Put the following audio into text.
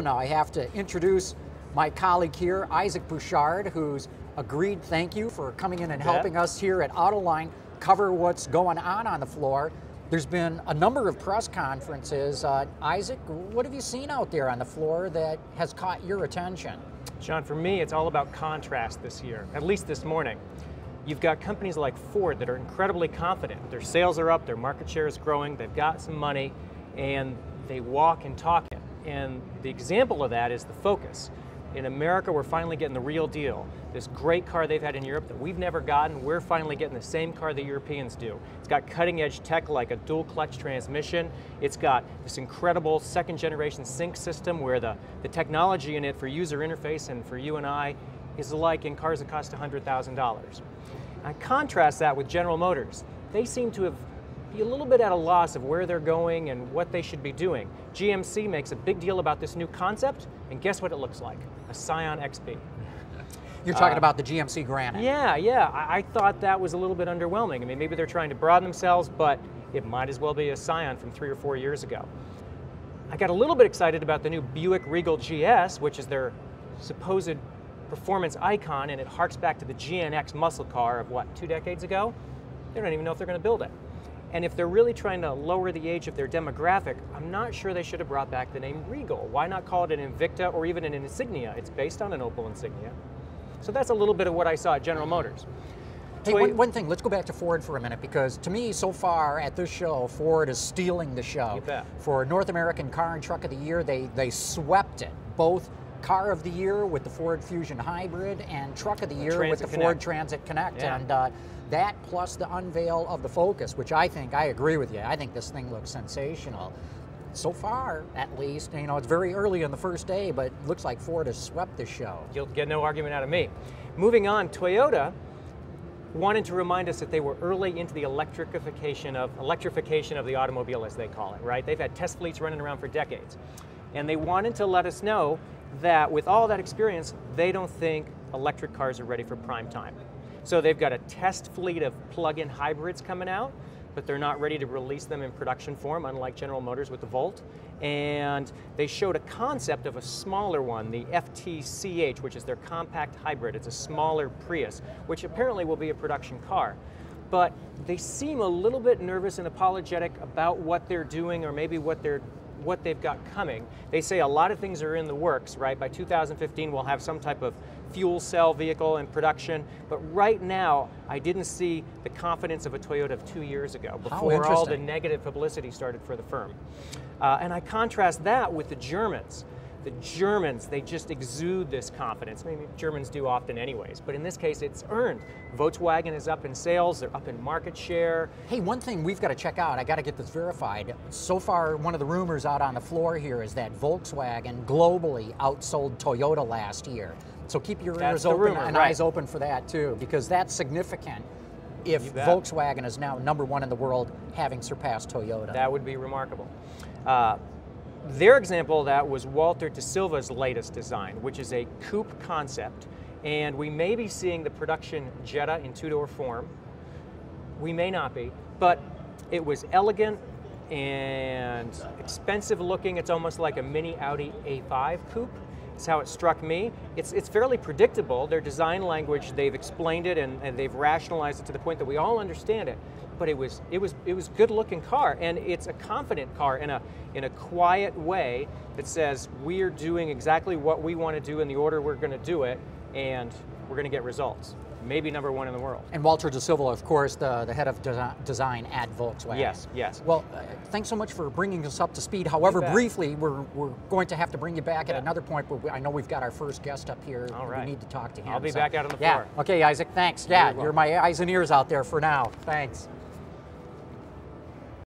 Now I have to introduce my colleague here, Isaac Bouchard, who's agreed, thank you, for coming in and helping us here at Autoline cover what's going on the floor. There's been a number of press conferences. Isaac, what have you seen out there on the floor that has caught your attention? John, for me, it's all about contrast this year, at least this morning. You've got companies like Ford that are incredibly confident. Their sales are up, their market share is growing, they've got some money, and they walk and talk it. And the example of that is the Focus. In America, we're finally getting the real deal. This great car they've had in Europe that we've never gotten, we're finally getting the same car the Europeans do. It's got cutting edge tech like a dual clutch transmission. It's got this incredible second generation sync system where the technology in it for user interface and for you and I is alike in cars that cost $100,000. I contrast that with General Motors. They seem to be a little bit at a loss of where they're going and what they should be doing. GMC makes a big deal about this new concept, and guess what it looks like? A Scion XB. You're talking about the GMC Granite. Yeah. I thought that was a little bit underwhelming. I mean, maybe they're trying to broaden themselves, but it might as well be a Scion from 3 or 4 years ago. I got a little bit excited about the new Buick Regal GS, which is their supposed performance icon, and it harks back to the GNX muscle car of, what, 2 decades ago? They don't even know if they're going to build it. And if they're really trying to lower the age of their demographic, I'm not sure they should have brought back the name Regal. Why not call it an Invicta or even an Insignia? It's based on an Opel Insignia. So that's a little bit of what I saw at General Motors. Hey, one thing, let's go back to Ford for a minute, because to me, so far at this show, Ford is stealing the show. You bet. For North American Car and Truck of the Year, they swept it. Both Car of the Year with the Ford Fusion Hybrid and Truck of the Year with the Ford Transit Connect. Yeah. And that plus the unveil of the Focus, which I agree with you, I think this thing looks sensational. So far, at least, you know, it's very early on the first day, but it looks like Ford has swept the show. You'll get no argument out of me. Moving on, Toyota wanted to remind us that they were early into the electrification of the automobile, as they call it, right? They've had test fleets running around for decades. And they wanted to let us know that with all that experience, they don't think electric cars are ready for prime time. So they've got a test fleet of plug-in hybrids coming out, but they're not ready to release them in production form, unlike General Motors with the Volt. And they showed a concept of a smaller one, the FTCH, which is their compact hybrid. It's a smaller Prius, which apparently will be a production car. But they seem a little bit nervous and apologetic about what they're doing, or maybe what they've got coming. They say a lot of things are in the works, right? By 2015, we'll have some type of fuel cell vehicle in production. But right now, I didn't see the confidence of a Toyota of 2 years ago, before all the negative publicity started for the firm. And I contrast that with the Germans. The Germans, they just exude this confidence. I mean, Germans do often anyways, but in this case, it's earned. Volkswagen is up in sales, they're up in market share. Hey, one thing we've got to check out, I got to get this verified. So far, one of the rumors out on the floor here is that Volkswagen globally outsold Toyota last year. So keep your ears open and eyes open for that too, because that's significant if Volkswagen is now #1 in the world, having surpassed Toyota. That would be remarkable. Their example of that was Walter de Silva's latest design, which is a coupe concept. And we may be seeing the production Jetta in 2-door form. We may not be, but it was elegant and expensive looking. It's almost like a mini Audi A5 coupe. It's how it struck me. It's fairly predictable. Their design language, they've explained it and they've rationalized it to the point that we all understand it. But it was good looking car, and it's a confident car in a quiet way that says we're doing exactly what we want to do in the order we're going to do it, and we're going to get results. Maybe #1 in the world. And Walter de Silva, of course, the head of design at Volkswagen. Yes. Well, thanks so much for bringing us up to speed. However, briefly, we're going to have to bring you back at another point, but I know we've got our first guest up here. All right. We need to talk to him. I'll be back out on the floor. Okay, Isaac, thanks. Yeah, you're my eyes and ears out there for now. Thanks.